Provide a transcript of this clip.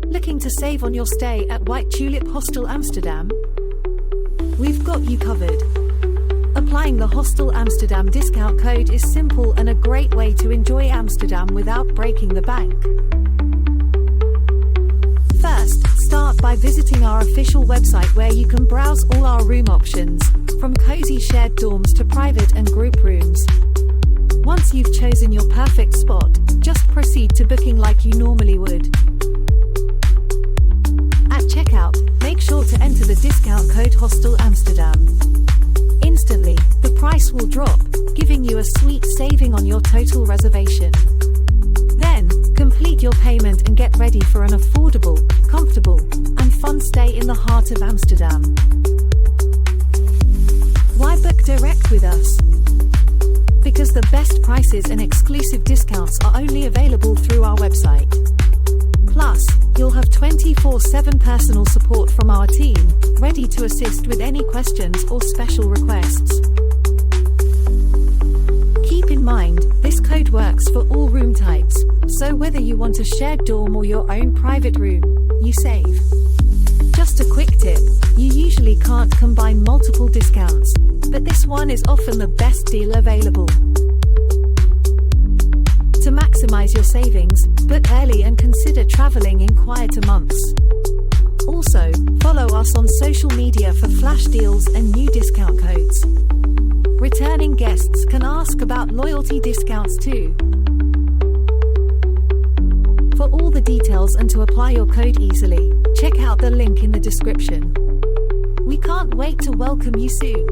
Looking to save on your stay at White Tulip Hostel Amsterdam? We've got you covered. Applying the Hostel Amsterdam discount code is simple and a great way to enjoy Amsterdam without breaking the bank. First, start by visiting our official website where you can browse all our room options, from cozy shared dorms to private and group rooms. Once you've chosen your perfect spot, just proceed to booking like you normally would. At checkout, make sure to enter the discount code Hostel Amsterdam. Instantly, the price will drop, giving you a sweet saving on your total reservation. Then, complete your payment and get ready for an affordable, comfortable, and fun stay in the heart of Amsterdam. Why book direct with us? Because the best prices and exclusive discounts are only available through our website. Plus, you'll have 24/7 personal support from our team, ready to assist with any questions or special requests. Keep in mind, this code works for all room types, so whether you want a shared dorm or your own private room, you save. Just a quick tip, you usually can't combine multiple discounts, but this one is often the best deal available. To maximize your savings, book early and consider traveling in quieter months. Also, follow us on social media for flash deals and new discount codes. Returning guests can ask about loyalty discounts too. For all the details and to apply your code easily, check out the link in the description. We can't wait to welcome you soon.